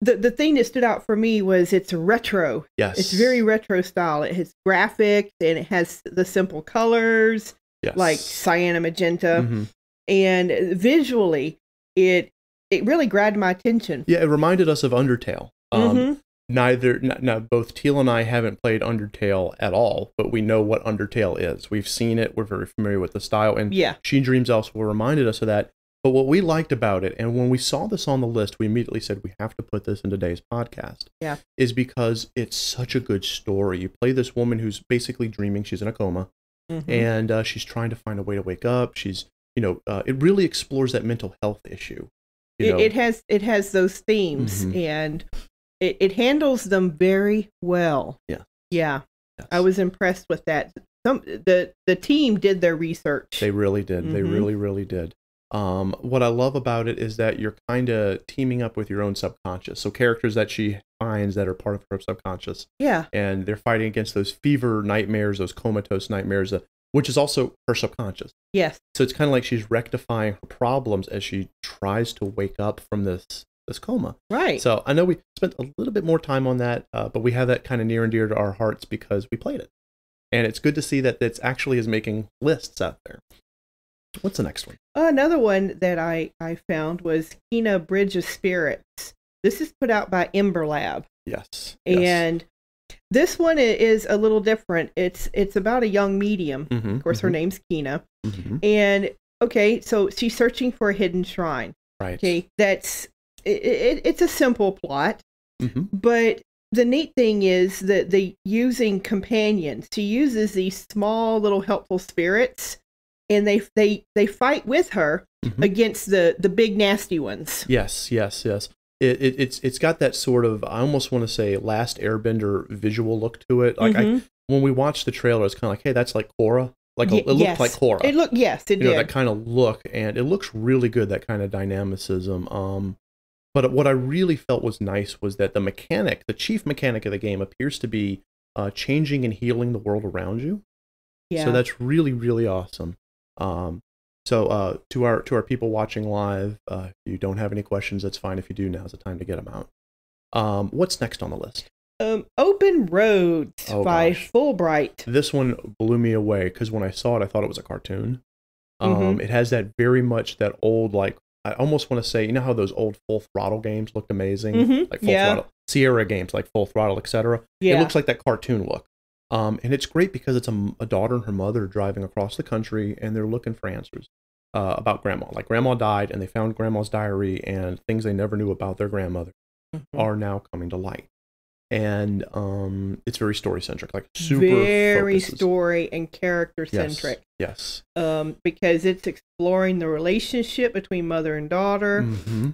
the thing that stood out for me was it's retro. Yes, it's very retro style. It has graphics and it has the simple colors, like cyan and magenta, and visually it really grabbed my attention. Yeah, it reminded us of Undertale. Both Teal and I haven't played Undertale at all, but we know what Undertale is. We've seen it. We're very familiar with the style. And She Dreams Elsewhere reminded us of that. But what we liked about it, and when we saw this on the list, we immediately said, we have to put this in today's podcast. Yeah. Is because it's such a good story. You play this woman who's basically dreaming. She's in a coma. And she's trying to find a way to wake up. She's, it really explores that mental health issue. It has those themes, and it handles them very well. Yeah. Yeah. Yes. I was impressed with that. The team did their research. They really did. They really, really did. What I love about it is that you're kind of teaming up with your own subconscious. So characters that she finds that are part of her subconscious. Yeah. And they're fighting against those fever nightmares, those comatose nightmares, which is also her subconscious. Yes. So it's kind of like she's rectifying her problems as she tries to wake up from this coma. Right. So I know we spent a little bit more time on that, but we have that kind of near and dear to our hearts because we played it. And it's good to see that it's actually is making lists out there. What's the next one? Another one that I found was Kena Bridge of Spirits. This is put out by Ember Lab. Yes. And this one is a little different. It's about a young medium. Of course, her name's Kena. And, so she's searching for a hidden shrine. Right. Okay, it's a simple plot, but the neat thing is that the using companions. She uses these small little helpful spirits, and they fight with her against the big nasty ones. Yes. It's got that sort of, I almost want to say, Last Airbender visual look to it. Like when we watched the trailer, it's kind of like, hey, that's like Korra. Like it looked like Korra. It did. That kind of look, and it looks really good. That kind of dynamicism. But what I really felt was nice was that the chief mechanic of the game appears to be changing and healing the world around you. Yeah. So that's really, really awesome. So to our people watching live, if you don't have any questions, that's fine. If you do, now's the time to get them out. What's next on the list? Open Roads by Fulbright. This one blew me away because when I saw it, I thought it was a cartoon. It has that very much that old, like, I almost want to say, you know how those old Full Throttle games looked amazing? Like Full Throttle, Sierra games like Full Throttle, etc. Yeah. It looks like that cartoon look. And it's great because it's a daughter and her mother driving across the country, and they're looking for answers about grandma. Like, grandma died, and they found grandma's diary, and things they never knew about their grandmother are now coming to light. And it's very story centric, like super very focuses. Story and character centric. Yes. Because it's exploring the relationship between mother and daughter,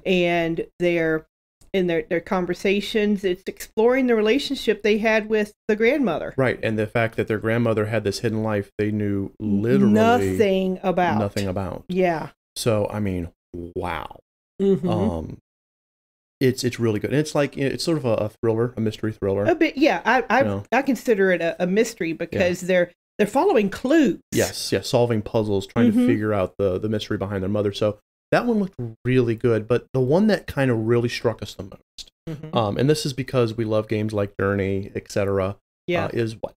and their conversations. It's exploring the relationship they had with the grandmother. Right, and the fact that their grandmother had this hidden life they knew literally nothing about. Yeah. So I mean, wow. It's really good. And it's like, it's sort of a thriller, a mystery thriller. A bit, yeah. I consider it a mystery because they're following clues. Yes, solving puzzles, trying to figure out the mystery behind their mother. So that one looked really good. But the one that kind of really struck us the most, and this is because we love games like Journey, etc. Is what?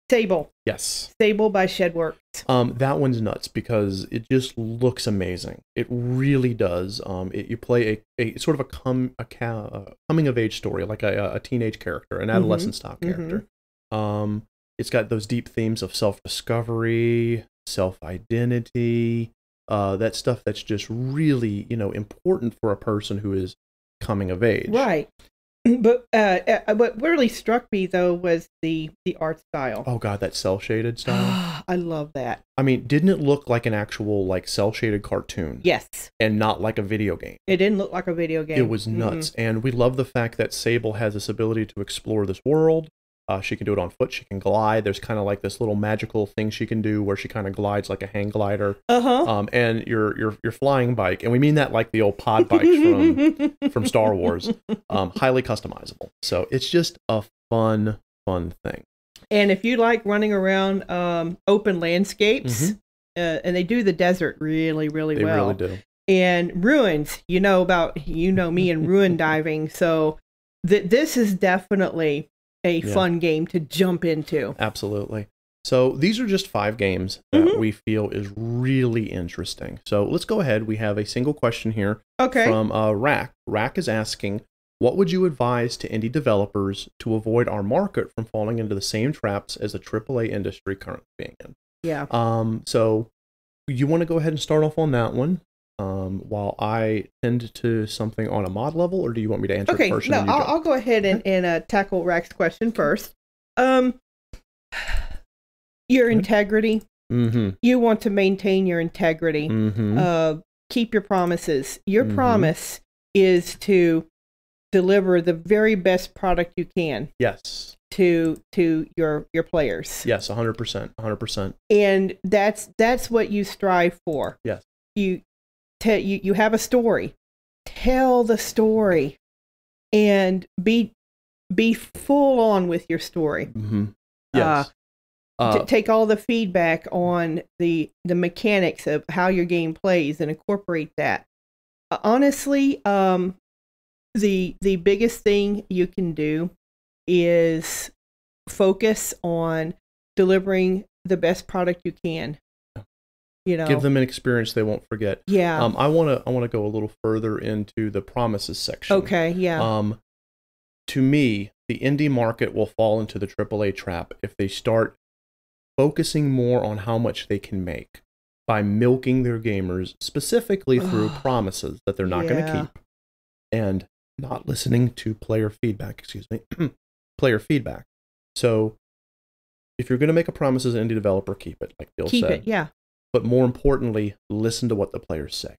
Sable. Yes. Sable by Shedworks. That one's nuts because it just looks amazing. It really does. You play a sort of a coming of age story, like a teenage character, an adolescent style character. It's got those deep themes of self-discovery, self-identity, that stuff that's just really, important for a person who is coming of age. Right. But what really struck me, though, was the art style. Oh, God, that cel-shaded style. I love that. I mean, didn't it look like an actual, like, cel-shaded cartoon? Yes. And not like a video game. It didn't look like a video game. It was nuts. And we love the fact that Sable has this ability to explore this world. She can do it on foot. She can glide. There's kind of like this little magical thing she can do where she kind of glides like a hang glider. And your flying bike, and we mean that like the old pod bikes from Star Wars, highly customizable. So it's just a fun thing. And if you like running around open landscapes, and they do the desert really, really well. They really do. And ruins, you know me and ruin diving. So this is definitely a fun game to jump into. Absolutely. So these are just 5 games that we feel is really interesting. So let's go ahead. We have a single question here from Rack. Rack is asking, what would you advise to indie developers to avoid our market from falling into the same traps as the AAA industry currently being in? Yeah. So you want to go ahead and start off on that one? While I tend to something on a mod level, or do you want me to answer it first? No, I'll go ahead and tackle Rack's question first. Your integrity. You want to maintain your integrity. Keep your promises. Your promise is to deliver the very best product you can. Yes. To your players. Yes, 100%, 100%. And that's what you strive for. Yes. You have a story. Tell the story, and be full on with your story. Yes. Take all the feedback on the mechanics of how your game plays and incorporate that. Honestly, the biggest thing you can do is focus on delivering the best product you can. Give them an experience they won't forget. Yeah. I want to go a little further into the promises section. Okay. Yeah. To me, the indie market will fall into the AAA trap if they start focusing more on how much they can make by milking their gamers, specifically through promises that they're not going to keep, and not listening to player feedback. Player feedback. So, if you're going to make a promise as an indie developer, keep it. Like Bill said. Keep it. Yeah. But more importantly, listen to what the players say.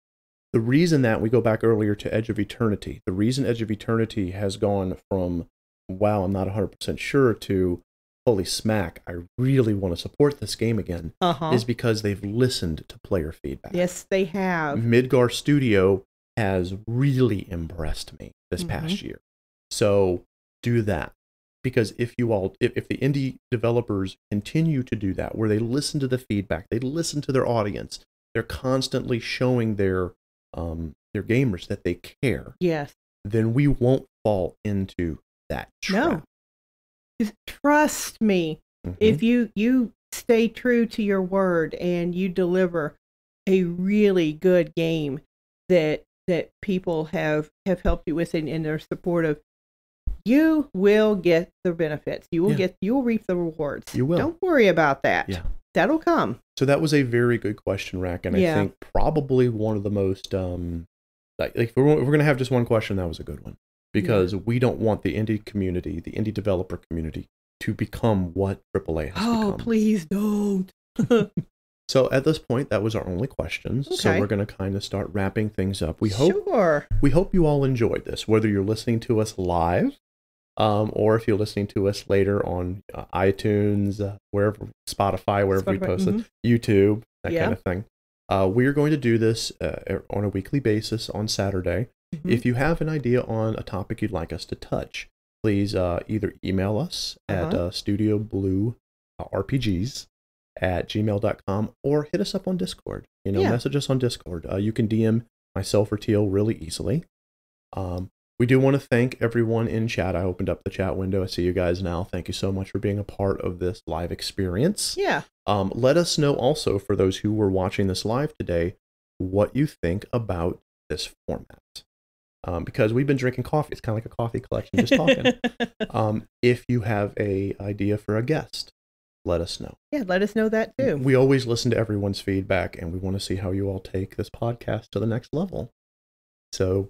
The reason that we go back earlier to Edge of Eternity, the reason Edge of Eternity has gone from, wow, I'm not 100% sure, to, holy smack, I really want to support this game again, is because they've listened to player feedback. Yes, they have. Midgar Studio has really impressed me this past year. So do that. Because if the indie developers continue to do that, where they listen to the feedback, they listen to their audience, they're constantly showing their gamers that they care. Yes. Then we won't fall into that trap. No. Just trust me. If you stay true to your word and you deliver a really good game that people have helped you with and are supportive, you will get the benefits. You will reap the rewards. You will. Don't worry about that. Yeah. That'll come. So that was a very good question, Rack, and I think probably one of the most like if we're going to have just one question, that was a good one, because we don't want the indie community, the indie developer community, to become what AAA has become. Oh, please don't. So at this point, that was our only questions. Okay. So we're going to kind of start wrapping things up. We hope you all enjoyed this, whether you're listening to us live, or if you're listening to us later on iTunes, wherever, Spotify, wherever we post it, YouTube, that kind of thing. We're going to do this on a weekly basis on Saturday. If you have an idea on a topic you'd like us to touch, please either email us at studiobluerpgs@gmail.com or hit us up on Discord. Message us on Discord. You can DM myself or Teal really easily. We do want to thank everyone in chat. I opened up the chat window. I see you guys now. Thank you so much for being a part of this live experience. Yeah. Let us know also, for those who were watching this live today, what you think about this format. Because we've been drinking coffee. It's kind of like a coffee collection, just talking. If you have an idea for a guest, let us know. Yeah, let us know that too. We always listen to everyone's feedback, and we want to see how you all take this podcast to the next level. So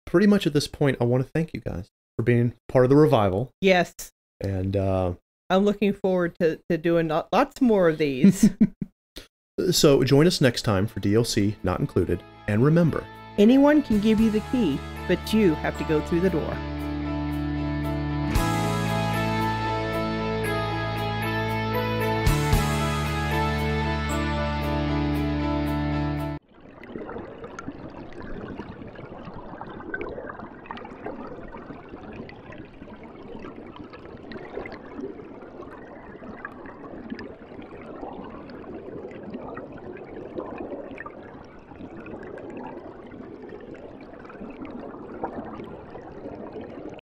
pretty much at this point, I want to thank you guys for being part of the revival. Yes. And I'm looking forward to doing lots more of these. So join us next time for DLC Not Included. And remember, anyone can give you the key, but you have to go through the door.